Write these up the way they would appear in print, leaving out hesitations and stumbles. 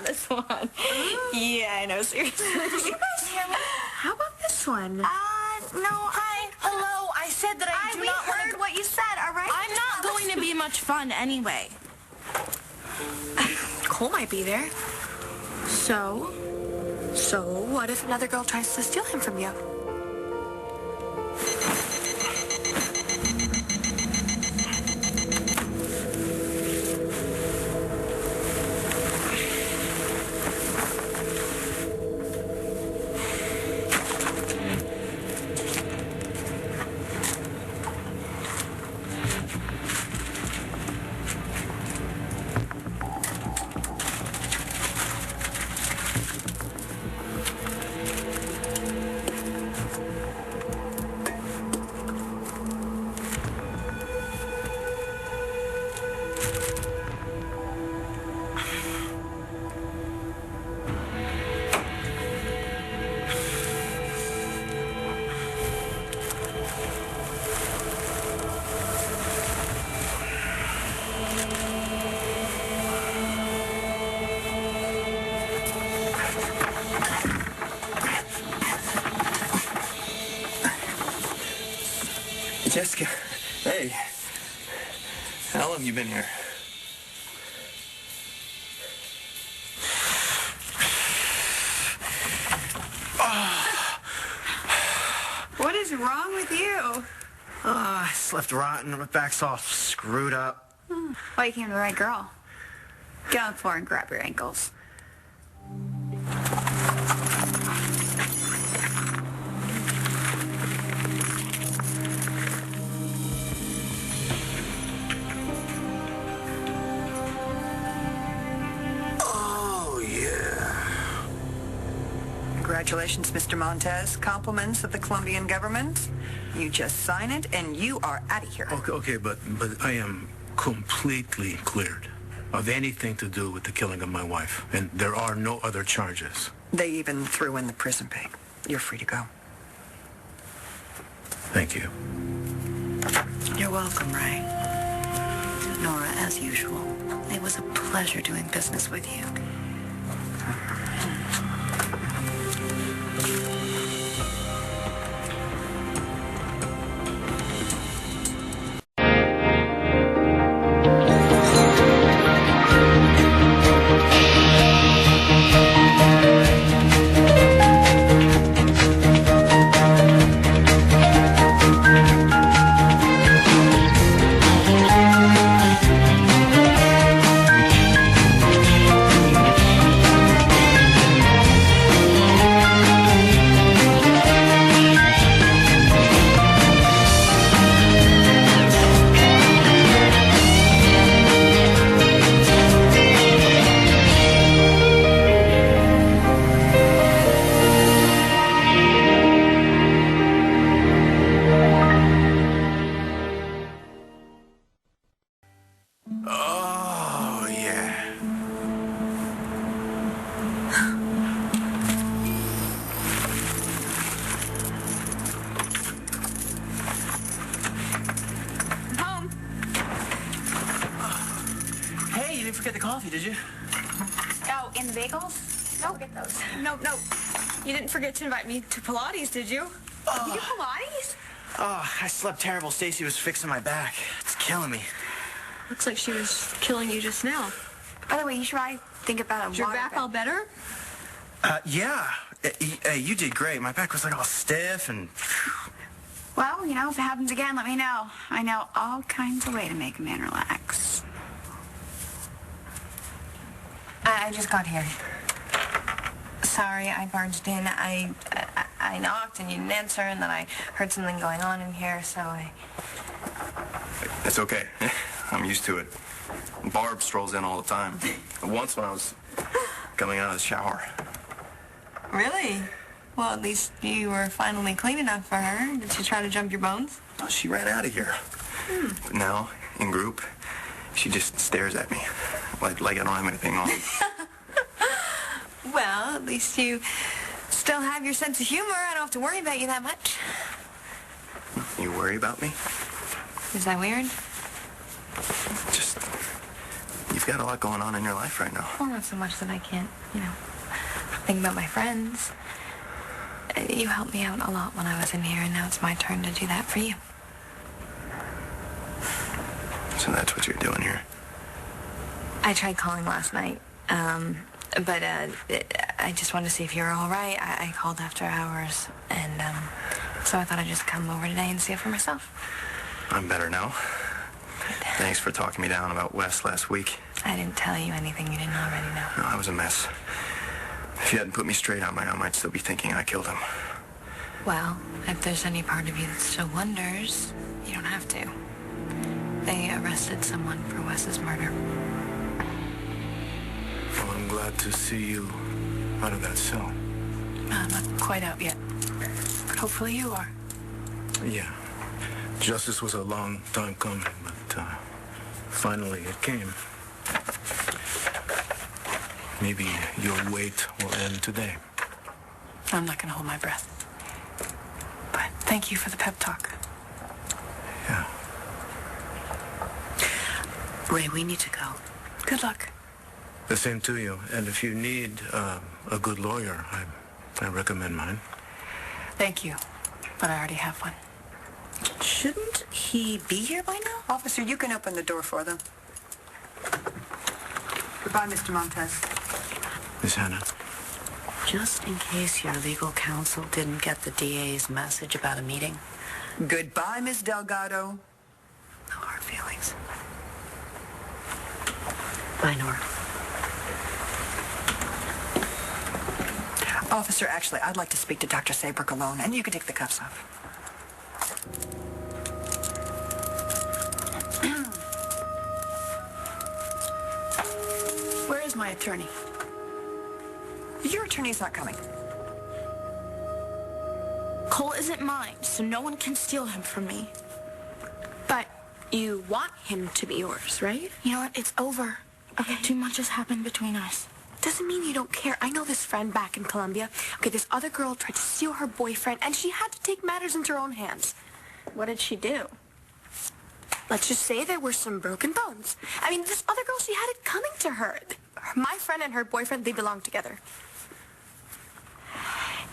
this one. Yeah, I know, seriously. How about this one? No, hi. Hello, I said that I do not want to... We heard what you said, all right? I'm not going to be much fun anyway. Cole might be there. So what if another girl tries to steal him from you? Jessica, hey. How long have you been here? What is wrong with you? I slept rotten. My back's all screwed up. Well, you came to the right girl. Get on the floor and grab your ankles. Congratulations, Mr. Montez. Compliments of the Colombian government. You just sign it, and you are out of here. Okay, but I am completely cleared of anything to do with the killing of my wife, and there are no other charges. They even threw in the prison pay. You're free to go. Thank you. You're welcome, Ray. Nora, as usual, it was a pleasure doing business with you. Oh, yeah. Home. Hey, you didn't forget the coffee, did you? Oh, in the bagels? No, get those. No. You didn't forget to invite me to Pilates, did you? You do Pilates? Oh, I slept terrible. Stacy was fixing my back. It's killing me. Looks like she was killing you just now. By the way, you should probably think about a Is your water back bed. all better? Yeah. Hey, you did great. My back was like all stiff and... Well, you know, if it happens again, let me know. I know all kinds of ways to make a man relax. I just got here. Sorry, I barged in. I knocked and you didn't answer, and then I heard something going on in here, so I... It's okay. I'm used to it. Barb strolls in all the time. Once when I was coming out of the shower. Really? Well, at least you were finally clean enough for her. Did she try to jump your bones? Oh, she ran out of here. But now, in group, she just stares at me. Like I don't have anything on. Well, at least you still have your sense of humor. I don't have to worry about you that much. You worry about me? Is that weird? Just... You've got a lot going on in your life right now. Well, not so much that I can't, think about my friends. You helped me out a lot when I was in here, and now it's my turn to do that for you. So that's what you're doing here. I tried calling last night, but I just wanted to see if you were all right. I called after hours, and so I thought I'd just come over today and see it for myself. I'm better now. Thanks for talking me down about Wes last week. I didn't tell you anything you didn't already know. No, I was a mess. If you hadn't put me straight on I might still be thinking I killed him. Well, if there's any part of you that still wonders, you don't have to. They arrested someone for Wes's murder. Well, I'm glad to see you out of that cell. I'm not quite out yet, but hopefully you are. Yeah. Justice was a long time coming, but finally it came. Maybe your wait will end today. I'm not going to hold my breath. But thank you for the pep talk. Yeah. Ray, we need to go. Good luck. The same to you. And if you need a good lawyer, I recommend mine. Thank you, but I already have one. Shouldn't he be here by now? Officer, you can open the door for them. Goodbye, Mr. Montez. Miss Hannah. Just in case your legal counsel didn't get the DA's message about a meeting. Goodbye, Miss Delgado. No hard feelings. Bye, Nora. Officer, actually, I'd like to speak to Dr. Saybrook alone, and you can take the cuffs off. Where is my attorney? Your attorney's not coming. Cole isn't mine, so no one can steal him from me. But you want him to be yours, right? You know what? It's over. Okay, too much has happened between us. Doesn't mean you don't care. I know this friend back in Colombia. Okay, this other girl tried to steal her boyfriend, and she had to take matters into her own hands. What did she do? Let's just say there were some broken bones. I mean, this other girl, she had it coming to her. My friend and her boyfriend, they belong together.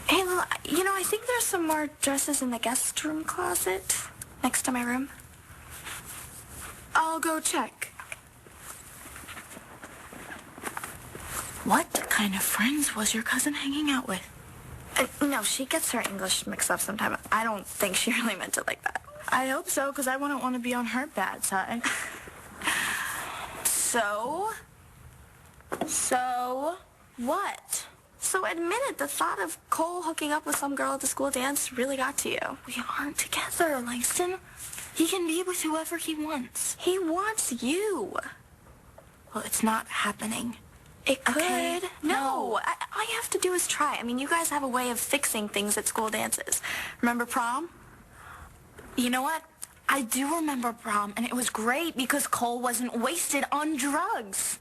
Hey, Lil, I think there's some more dresses in the guest room closet next to my room. I'll go check. What kind of friends was your cousin hanging out with? No, she gets her English mixed up sometimes. I don't think she really meant it like that. I hope so, because I wouldn't want to be on her bad side. So what? So admit it, the thought of Cole hooking up with some girl at the school dance really got to you. We aren't together, Langston. He can be with whoever he wants. He wants you. Well, it's not happening. It could. Okay. No. All you have to do is try. I mean, you guys have a way of fixing things at school dances. Remember prom? You know what? I do remember prom, and it was great because Cole wasn't wasted on drugs.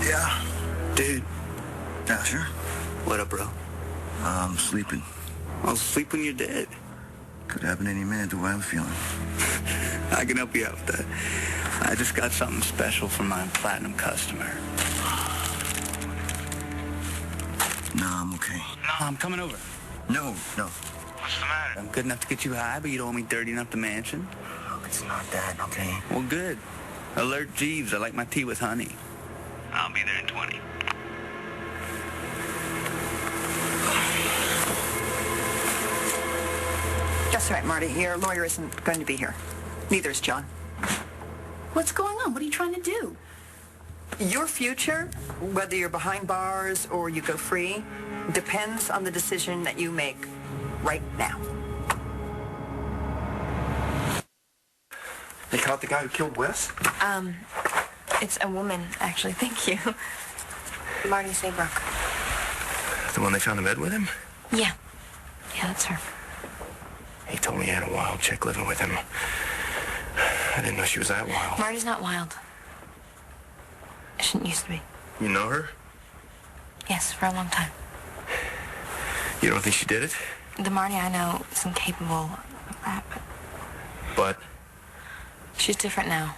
Yeah. Dude, Yeah, sure. what up, bro? I'm sleeping. I'll sleep when you're dead. Could happen any minute the way I'm feeling. I can help you out with that. I just got something special for my platinum customer. No, I'm okay. No, I'm coming over. No. What's the matter? I'm good enough to get you high, but you don't want me dirty enough to mansion. Look, it's not that, okay? Well, good. Alert Jeeves. I like my tea with honey. I'll be there in 20. That's right, Marty. Your lawyer isn't going to be here. Neither is John. What's going on? What are you trying to do? Your future, whether you're behind bars or you go free, depends on the decision that you make right now. They caught the guy who killed Wes? It's a woman, actually. Thank you. Marty Saybrook. The one they found in bed with him? Yeah. Yeah, that's her. He told me he had a wild chick living with him. I didn't know she was that wild. Marty's not wild. Shouldn't used to be. You know her? Yes, for a long time. You don't think she did it? The Marty I know is incapable of that, But? She's different now.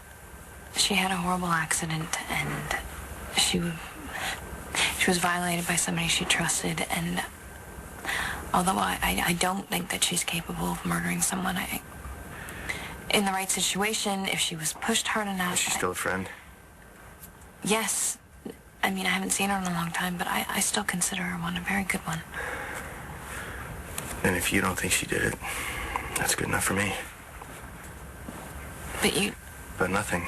She had a horrible accident, and she was violated by somebody she trusted, and although I don't think that she's capable of murdering someone, in the right situation, if she was pushed hard enough... Is she still a friend? Yes. I mean, I haven't seen her in a long time, but I still consider her one, a very good one. And if you don't think she did it, that's good enough for me. But you... But nothing.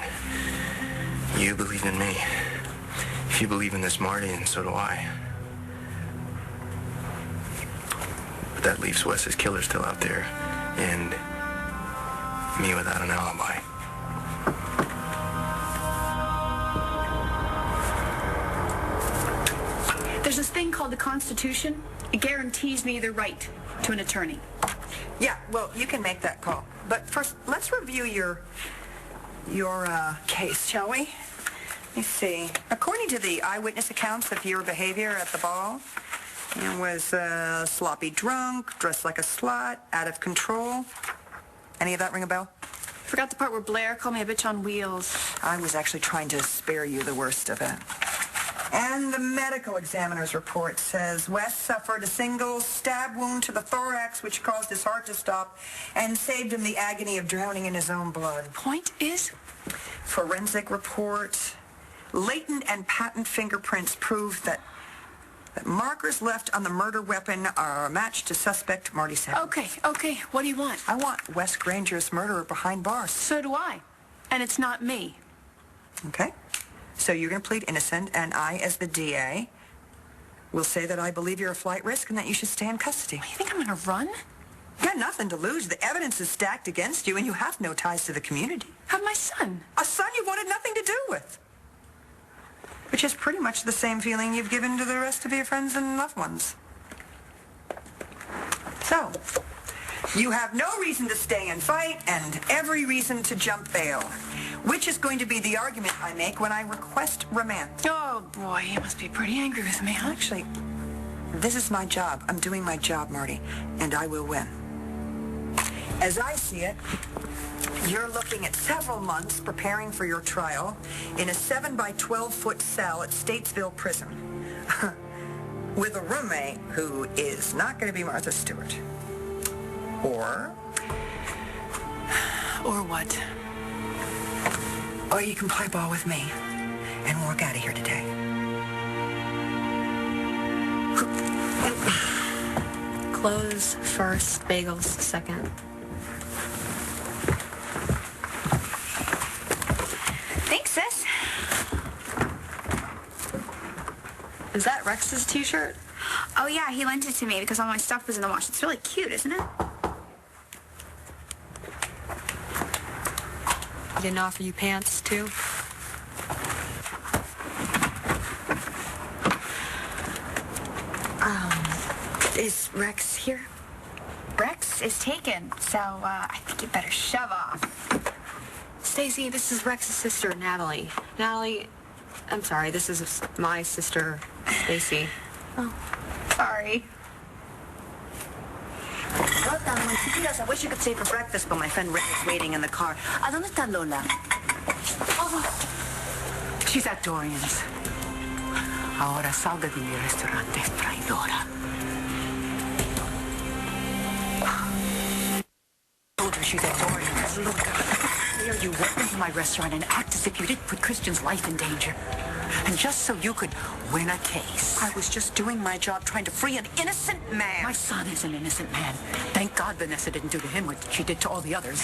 You believed in me. If you believe in this Marty, and so do I. But that leaves Wes's killer still out there, and me without an alibi. There's this thing called the Constitution. It guarantees me the right to an attorney. Yeah, well, you can make that call. But first, let's review your case, shall we? Let me see. According to the eyewitness accounts of your behavior at the ball, it was sloppy drunk, dressed like a slut, out of control. Any of that ring a bell? Forgot the part where Blair called me a bitch on wheels. I was actually trying to spare you the worst of it. And the medical examiner's report says Wes suffered a single stab wound to the thorax, which caused his heart to stop and saved him the agony of drowning in his own blood. Point is? Forensic report. Latent and patent fingerprints prove that markers left on the murder weapon are a match to suspect Marty Savage. Okay. What do you want? I want Wes Granger's murderer behind bars. So do I. And it's not me. Okay. So you're going to plead innocent, and I, as the DA, will say that I believe you're a flight risk and that you should stay in custody. You think I'm going to run? You got nothing to lose. The evidence is stacked against you, and you have no ties to the community. Have my son. A son you wanted nothing to do with. Which is pretty much the same feeling you've given to the rest of your friends and loved ones. So, you have no reason to stay and fight, and every reason to jump bail. Which is going to be the argument I make when I request remand. Oh, boy, you must be pretty angry with me, huh? Actually, this is my job. I'm doing my job, Marty, and I will win. As I see it, you're looking at several months preparing for your trial in a 7-by-12-foot cell at Statesville Prison with a roommate who is not going to be Martha Stewart. Or what? Or you can play ball with me and walk out of here today. Clothes first, bagels second. Thanks, sis. Is that Rex's t-shirt? Oh, yeah, he lent it to me because all my stuff was in the wash. It's really cute, isn't it? He didn't offer you pants, too? Is Rex here? Rex is taken, so I think you better shove off. Stacy, this is Rex's sister, Natalie. Natalie, I'm sorry, this is my sister, Stacy. Oh, sorry. I wish you could stay for breakfast, but my friend Rick is waiting in the car. ¿A dónde está Lola? Oh, she's at Dorian's. Ahora salga de mi restaurante, traidora. Told her she's at Dorian's. Look, here you walk into my restaurant and act as if you didn't put Christian's life in danger. And just so you could win a case. I was just doing my job trying to free an innocent man. My son is an innocent man. Thank God Vanessa didn't do to him what she did to all the others.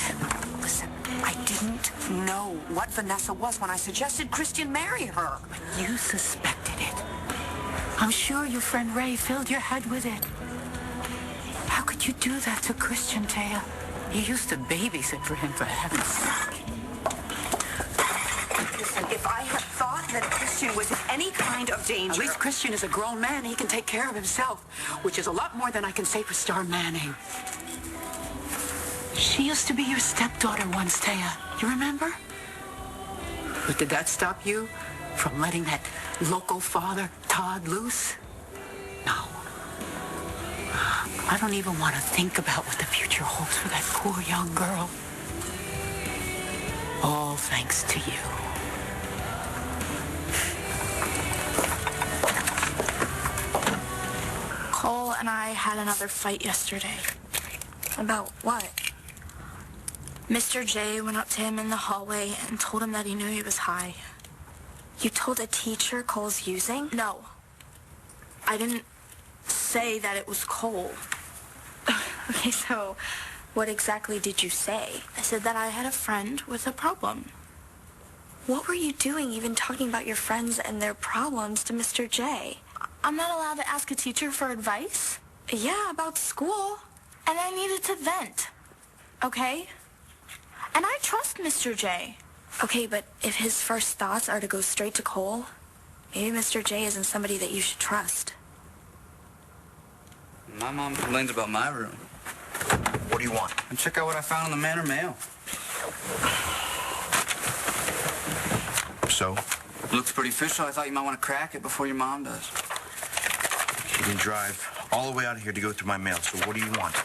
Listen, I didn't know what Vanessa was when I suggested Christian marry her. You suspected it. I'm sure your friend Ray filled your head with it. How could you do that to Christian, Taya? You used to babysit for him, for heaven's sake. Listen, if I had thought that Christian was in any kind of danger... At least Christian is a grown man. He can take care of himself, which is a lot more than I can say for Star Manning. She used to be your stepdaughter once, Taya. You remember? But did that stop you from letting that local father, Todd, loose? No. I don't even want to think about what the future holds for that poor young girl. All thanks to you. Cole and I had another fight yesterday. About what? Mr. J went up to him in the hallway and told him that he knew he was high. You told a teacher Cole's using? No. I didn't say that it was Cole. Okay, so what exactly did you say? I said that I had a friend with a problem. What were you doing even talking about your friends and their problems to Mr. J? I'm not allowed to ask a teacher for advice? Yeah, about school. And I needed to vent. Okay? And I trust Mr. J. Okay, but if his first thoughts are to go straight to Cole, maybe Mr. J isn't somebody that you should trust. My mom complains about my room. What do you want? And check out what I found in the Manor Mail. So? Looks pretty official. I thought you might want to crack it before your mom does. You can drive all the way out here to go through my mail, so what do you want?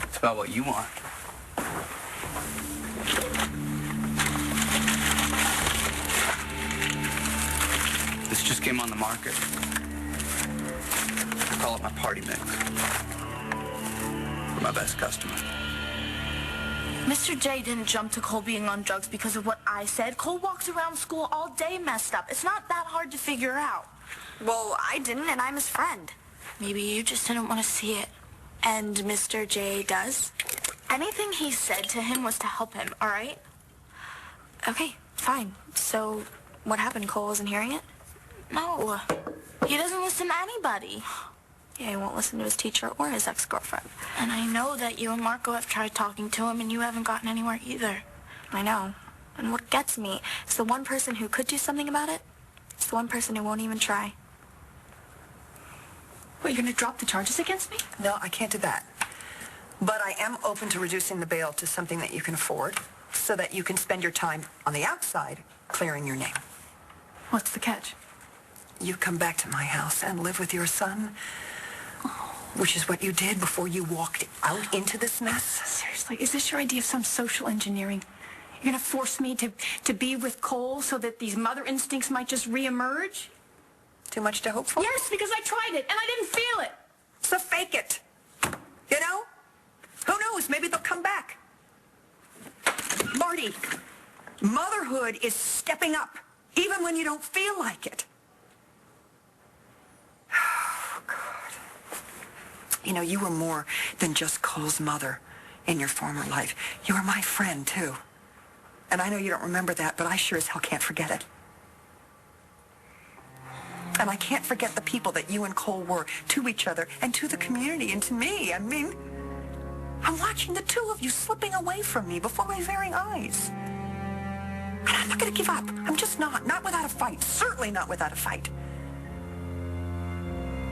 It's about what you want. This just came on the market. I call it my party mix. For my best customer. Mr. J didn't jump to Cole being on drugs because of what I said. Cole walks around school all day messed up. It's not that hard to figure out. Well, I didn't, and I'm his friend. Maybe you just didn't want to see it. And Mr. J does? Anything he said to him was to help him, all right? Okay, fine. So, what happened? Cole wasn't hearing it? No. He doesn't listen to anybody. Yeah, he won't listen to his teacher or his ex-girlfriend. And I know that you and Marco have tried talking to him, and you haven't gotten anywhere either. I know. And what gets me is the one person who could do something about it, it's the one person who won't even try. What, you're gonna drop the charges against me? No, I can't do that. But I am open to reducing the bail to something that you can afford so that you can spend your time on the outside clearing your name. What's the catch? You come back to my house and live with your son, which is what you did before you walked out into this mess. Seriously, is this your idea of some social engineering? You're gonna force me to be with Cole so that these mother instincts might just reemerge? Too much to hope for? Yes, because I tried it and I didn't feel it. So fake it. You know? Who knows? Maybe they'll come back. Marty, motherhood is stepping up, even when you don't feel like it. Oh, God. You know, you were more than just Cole's mother in your former life. You were my friend, too. And I know you don't remember that, but I sure as hell can't forget it. And I can't forget the people that you and Cole were to each other and to the community and to me. I mean, I'm watching the two of you slipping away from me before my very eyes. And I'm not going to give up. I'm just not. Not without a fight. Certainly not without a fight.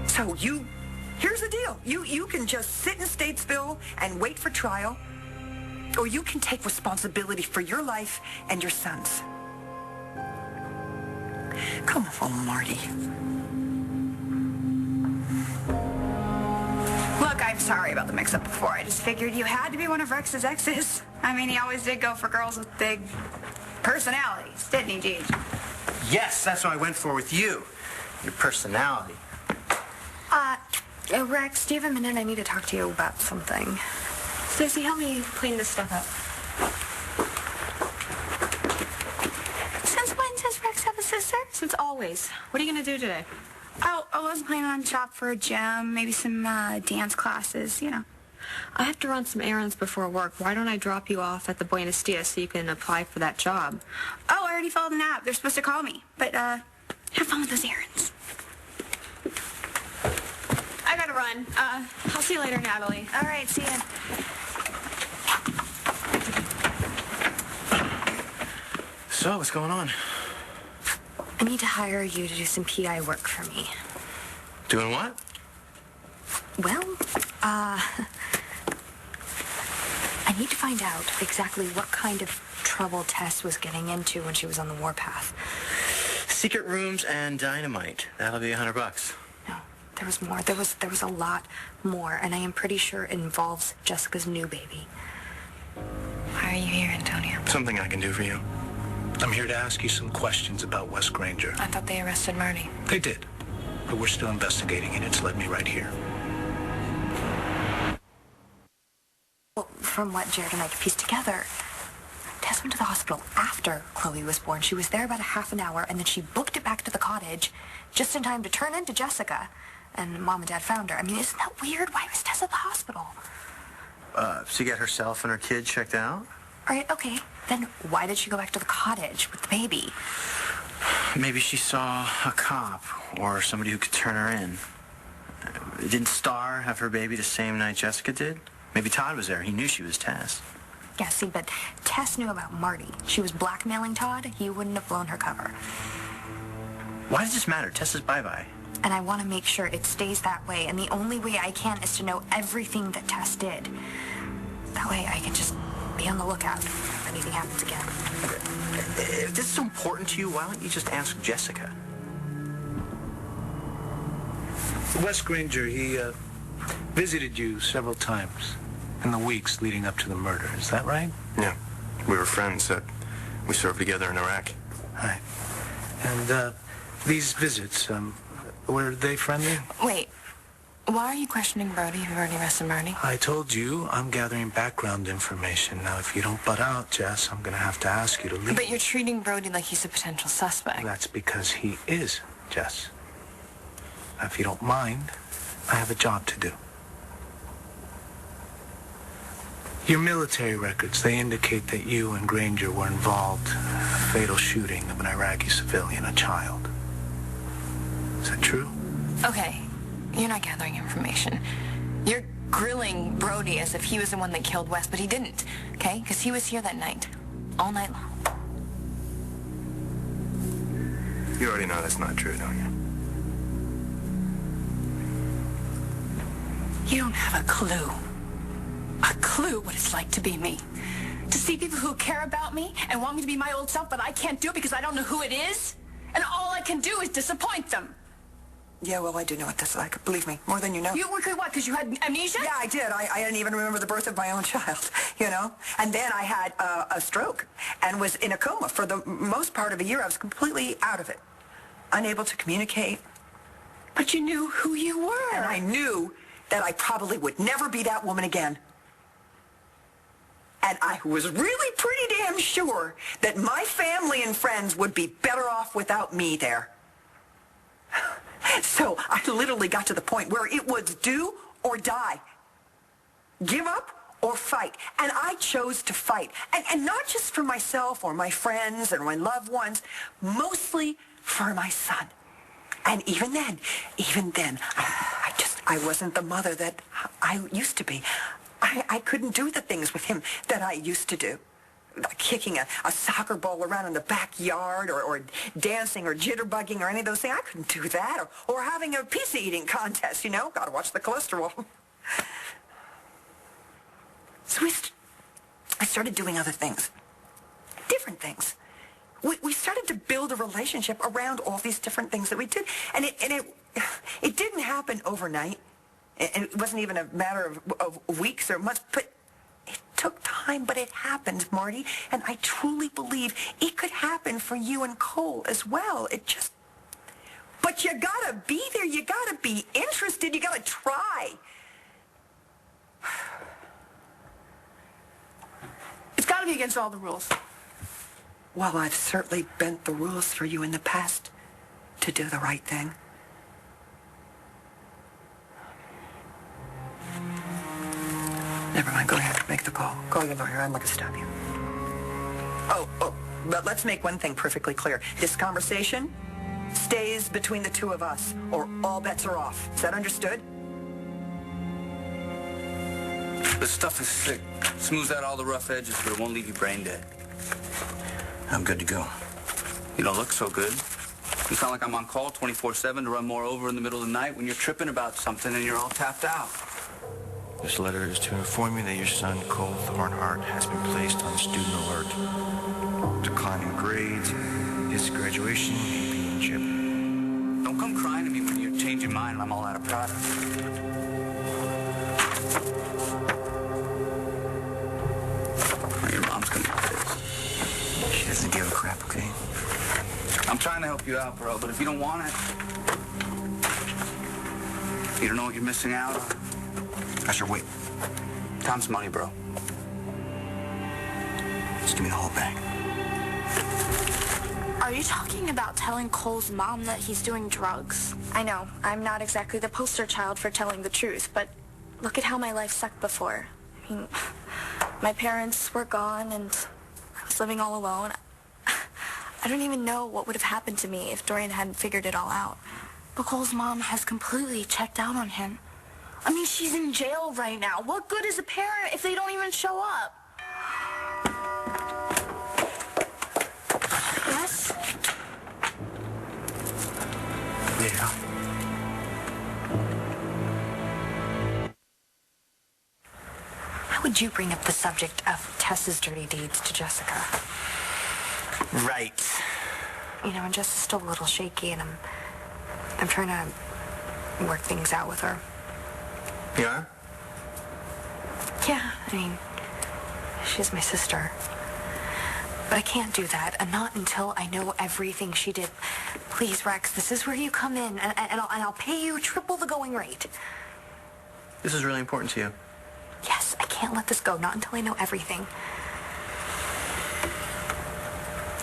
So here's the deal. You can just sit in Statesville and wait for trial, or you can take responsibility for your life and your son's. Come on, Marty. Look, I'm sorry about the mix-up before. I just figured you had to be one of Rex's exes. I mean, he always did go for girls with big personalities, didn't he, Gigi? Yes, that's what I went for with you. Your personality. Rex, do you have a minute? I need to talk to you about something. Stacey, help me clean this stuff up. Since when does Rex have a sister? Since always. What are you going to do today? Oh, I was planning on shop for a gym, maybe some dance classes, you know. I have to run some errands before work. Why don't I drop you off at the Buenos Dias so you can apply for that job? Oh, I already followed an app. They're supposed to call me. But, have fun with those errands. I gotta run. I'll see you later, Natalie. All right, see ya. So, what's going on? I need to hire you to do some PI work for me. Doing what? Well, I need to find out exactly what kind of trouble Tess was getting into when she was on the warpath. Secret rooms and dynamite. That'll be $100. No, there was more. There was a lot more, and I am pretty sure it involves Jessica's new baby. Why are you here, Antonio? Something I can do for you. I'm here to ask you some questions about Wes Granger. I thought they arrested Marty. They did, but we're still investigating, and it's led me right here. Well, from what Jared and I could piece together, Tess went to the hospital after Chloe was born. She was there about a half an hour, and then she booked it back to the cottage just in time to turn into Jessica. And Mom and Dad found her. I mean, isn't that weird? Why was Tess at the hospital? To get herself and her kid checked out? All right, okay. Then why did she go back to the cottage with the baby? Maybe she saw a cop or somebody who could turn her in. Didn't Star have her baby the same night Jessica did? Maybe Todd was there. He knew she was Tess. Yeah, see, but Tess knew about Marty. She was blackmailing Todd. He wouldn't have blown her cover. Why does this matter? Tess is bye-bye. And I want to make sure it stays that way. And the only way I can is to know everything that Tess did. That way I can just be on the lookout if anything happens again. If this is so important to you, why don't you just ask Jessica? Wes Granger, he visited you several times in the weeks leading up to the murder. Is that right? Yeah. We were friends. We served together in Iraq. Right. And these visits, were they friendly? Wait, why are you questioning Brody if you've already arrested Marty? I told you I'm gathering background information. Now, if you don't butt out, Jess, I'm going to have to ask you to leave. But you're treating Brody like he's a potential suspect. That's because he is, Jess. Now, if you don't mind, I have a job to do. Your military records, they indicate that you and Granger were involved in a fatal shooting of an Iraqi civilian, a child. Is that true? Okay, you're not gathering information. You're grilling Brody as if he was the one that killed Wes, but he didn't, okay? Because he was here that night, all night long. You already know that's not true, don't you? You don't have a clue what it's like to be me. To see people who care about me and want me to be my old self, but I can't do it because I don't know who it is. And all I can do is disappoint them. Yeah, well, I do know what this is like. Believe me, more than you know. You what? Because you had amnesia? Yeah, I did. I didn't even remember the birth of my own child, you know? And then I had a stroke and was in a coma for the most part of a year. I was completely out of it, unable to communicate. But you knew who you were. And I knew that I probably would never be that woman again. And I was really pretty damn sure that my family and friends would be better off without me there. So I literally got to the point where it was do or die. Give up or fight. And I chose to fight. And not just for myself or my friends or my loved ones, mostly for my son. And even then, I wasn't the mother that I used to be. I couldn't do the things with him that I used to do. Like kicking a soccer ball around in the backyard or dancing or jitterbugging or any of those things. I couldn't do that. Or having a pizza eating contest, you know. Got to watch the cholesterol. So I started doing other things. Different things. We started to build a relationship around all these different things that we did. And it didn't happen overnight. And it wasn't even a matter of weeks or months, but it took time, but it happened, Marty. And I truly believe it could happen for you and Cole as well. But you gotta be there. You gotta be interested. You gotta try. It's got to be against all the rules. Well, I've certainly bent the rules for you in the past to do the right thing. Never mind. Go ahead. Make the call. Call your lawyer. I'm not going to stop you. Oh, but let's make one thing perfectly clear. This conversation stays between the two of us, or all bets are off. Is that understood? This stuff is thick. Smooths out all the rough edges, but it won't leave you brain dead. I'm good to go. You don't look so good. You sound like I'm on call 24/7 to run more over in the middle of the night when you're tripping about something and you're all tapped out. This letter is to inform you that your son, Cole Thornhart, has been placed on student alert. Declining grades, his graduation may be in relationship. Don't come crying to me when you change your mind and I'm all out of product. Your mom's gonna be pissed. She doesn't give a crap, okay? I'm trying to help you out, bro, but if you don't want it, you don't know what you're missing out on. I should wait. Time's money, bro. Just give me the whole bag. Are you talking about telling Cole's mom that he's doing drugs? I know, I'm not exactly the poster child for telling the truth, but look at how my life sucked before. I mean, my parents were gone and I was living all alone. I don't even know what would have happened to me if Dorian hadn't figured it all out. But Cole's mom has completely checked out on him. I mean, she's in jail right now. What good is a parent if they don't even show up? Yes? Yeah. How would you bring up the subject of Tess's dirty deeds to Jessica? Right. You know, and Jess is still a little shaky, and I'm trying to work things out with her. You are? Yeah, I mean, she's my sister. But I can't do that, and not until I know everything she did. Please, Rex, this is where you come in, and I'll pay you triple the going rate. This is really important to you. Yes, I can't let this go, not until I know everything.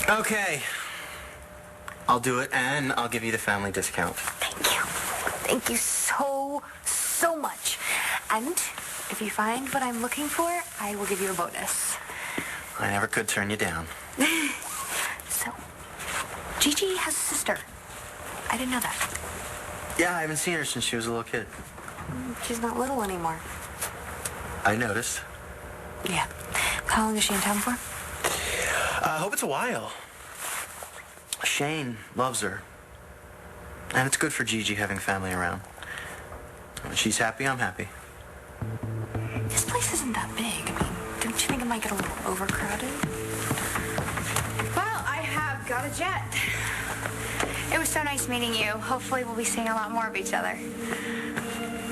Okay. I'll do it, and I'll give you the family discount. Thank you. Thank you so, so much. And if you find what I'm looking for, I will give you a bonus. I never could turn you down. So, Gigi has a sister. I didn't know that. Yeah, I haven't seen her since she was a little kid. She's not little anymore. I noticed. Yeah. How long is she in town for? I hope it's a while. Shane loves her. And it's good for Gigi having family around. When she's happy, I'm happy. This place isn't that big. I mean, don't you think it might get a little overcrowded? Well, I have got a jet. It was so nice meeting you. Hopefully we'll be seeing a lot more of each other.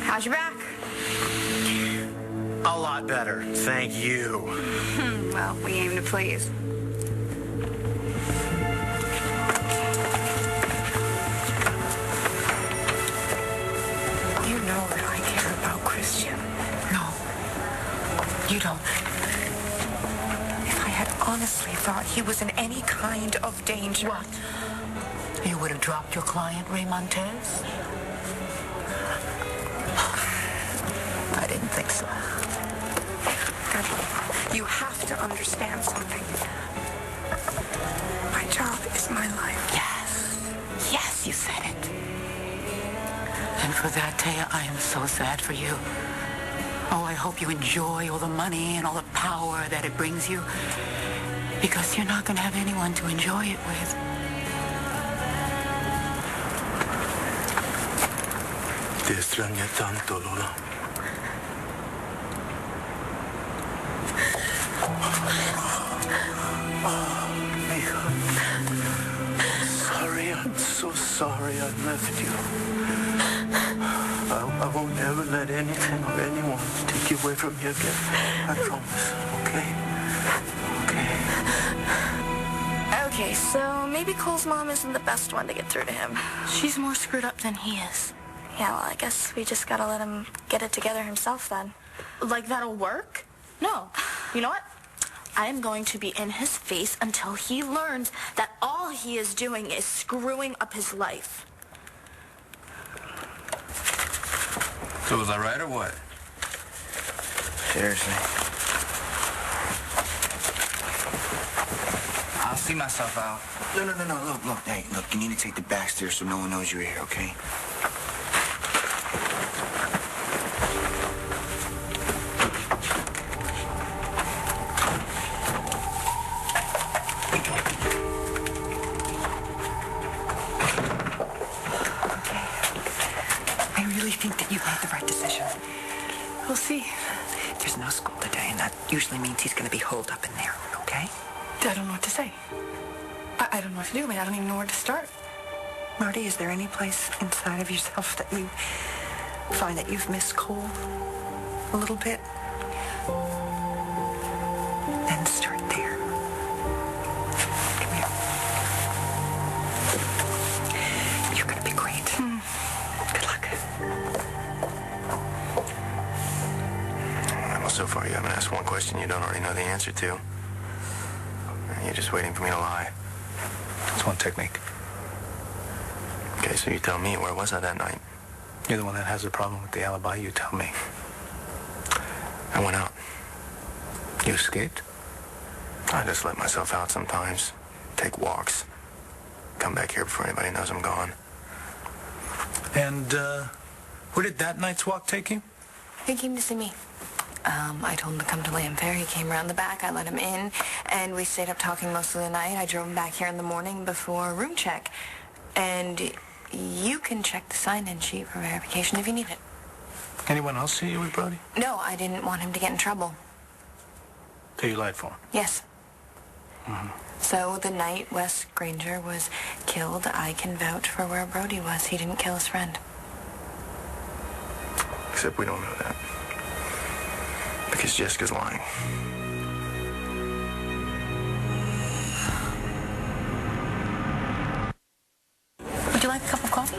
How's your back? A lot better, thank you. Well, we aim to please. You know that I care about Christian. No, you don't. If I had honestly thought he was in any kind of danger... What? You would have dropped your client, Ray Montez? I didn't think so. You have to understand something. My job is my life. Yes. Yes, you said it. And for that, Taya, I am so sad for you. Oh, I hope you enjoy all the money and all the power that it brings you. Because you're not going to have anyone to enjoy it with. Te extrañé tanto, Lola. I'm so sorry I left you. I won't ever let anything or anyone take you away from me again. I promise, okay? Okay. Okay, so maybe Cole's mom isn't the best one to get through to him. She's more screwed up than he is. Yeah, well, I guess we just gotta let him get it together himself then. Like that'll work? No. You know what? I am going to be in his face until he learns that all he is doing is screwing up his life. So was I right or what? Seriously. I'll see myself out. No. Look. Hey, look, you need to take the back stairs so no one knows you're here, okay? We'll see. There's no school today, and that usually means he's going to be holed up in there, okay? I don't know what to say. I don't know what to do. I mean, I don't even know where to start. Marty, is there any place inside of yourself that you find that you've missed Cole a little bit? Then start there. Come here. You're going to be great. Good luck. Well, so far you haven't asked one question you don't already know the answer to. You're just waiting for me to lie. That's one technique. Okay, so you tell me, where was I that night? You're the one that has the problem with the alibi. You tell me. I went out. You escaped? I just let myself out sometimes. Take walks. Come back here before anybody knows I'm gone. And, where did that night's walk take you? He came to see me. I told him to come to Lamb Fair. He came around the back. I let him in, and we stayed up talking most of the night. I drove him back here in the morning before room check. And you can check the sign-in sheet for verification if you need it. Anyone else see you with Brody? No, I didn't want him to get in trouble. So you lied for him? Yes. So the night Wes Granger was killed, I can vouch for where Brody was. He didn't kill his friend. Except we don't know that. Because Jessica's lying. Would you like a cup of coffee?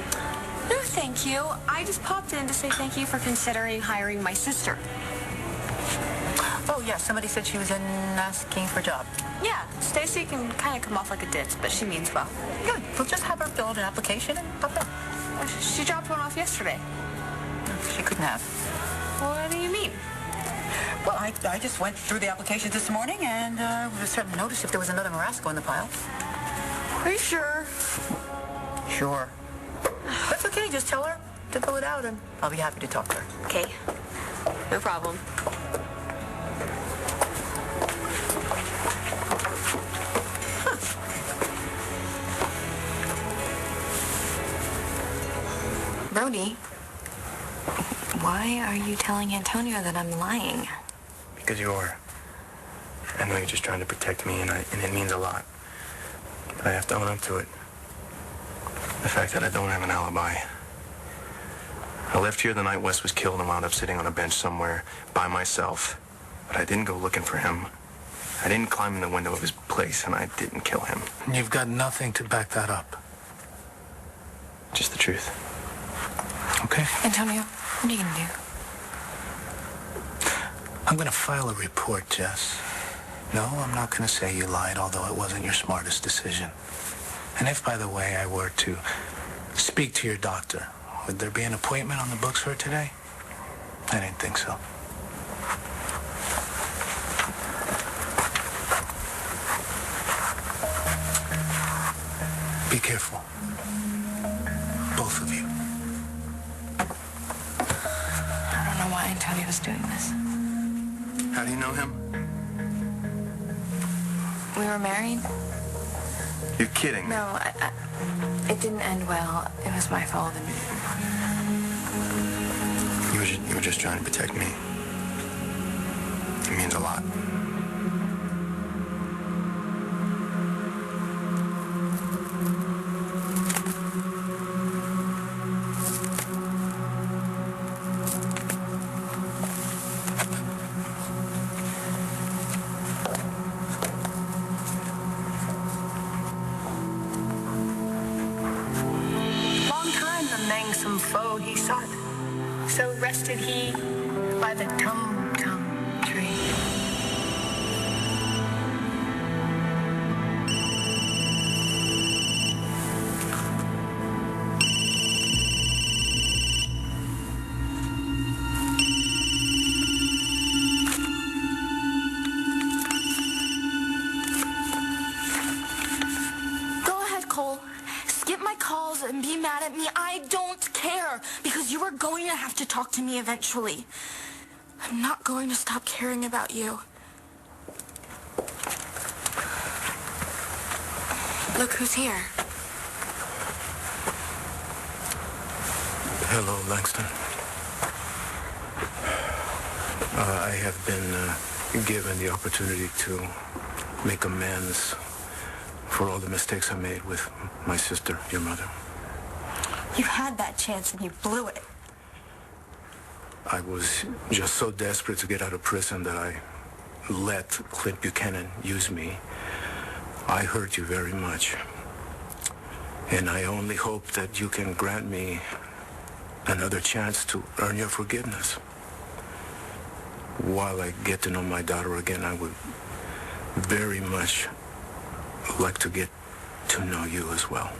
No, thank you. I just popped in to say thank you for considering hiring my sister. Oh, yeah, somebody said she was in asking for a job. Yeah, Stacy can kind of come off like a ditz, but she means well. Good. We'll just have her fill out an application and pop in. She dropped one off yesterday. She couldn't have. What do you mean? Well, I just went through the applications this morning and would have certainly noticed if there was another Marasco in the pile. Are you sure? Sure. That's okay. Just tell her to fill it out and I'll be happy to talk to her. Okay. No problem. Brody, why are you telling Antonio that I'm lying? Because you are. I know you're just trying to protect me, and it means a lot. But I have to own up to it. The fact that I don't have an alibi. I left here the night Wes was killed and wound up sitting on a bench somewhere by myself. But I didn't go looking for him. I didn't climb in the window of his place, and I didn't kill him. You've got nothing to back that up. Just the truth. Okay? Antonio, what are you gonna do? I'm gonna file a report, Jess. No, I'm not gonna say you lied, although it wasn't your smartest decision. And if, by the way, I were to speak to your doctor, would there be an appointment on the books for today? I didn't think so. Be careful. Both of you. I don't know why Antonio's doing this. How do you know him? We were married. You're kidding me. No, it didn't end well. It was my fault. And You were just trying to protect me. It means a lot. Some foe he sought. So rested he by the tum-tum tree. Go ahead, Cole. Skip my calls and be mad at me. I don't care, because you are going to have to talk to me eventually. I'm not going to stop caring about you. Look who's here. Hello, Langston. I have been given the opportunity to make amends for all the mistakes I made with my sister, your mother. You had that chance and you blew it. I was just so desperate to get out of prison that I let Clint Buchanan use me. I hurt you very much. And I only hope that you can grant me another chance to earn your forgiveness. While I get to know my daughter again, I would very much like to get to know you as well.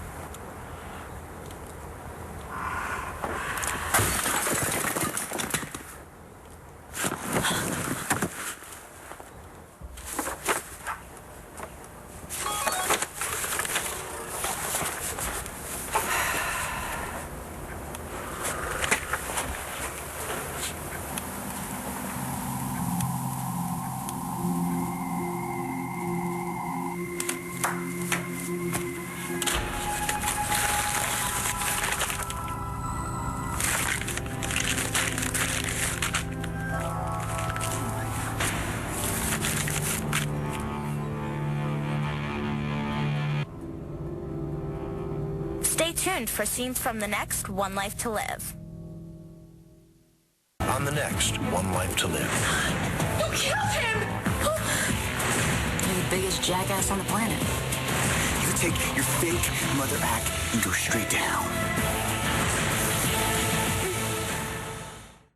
Stay tuned for scenes from the next One Life to Live. On the next One Life to Live. You killed him! You're the biggest jackass on the planet. You take your fake mother act and go straight to hell.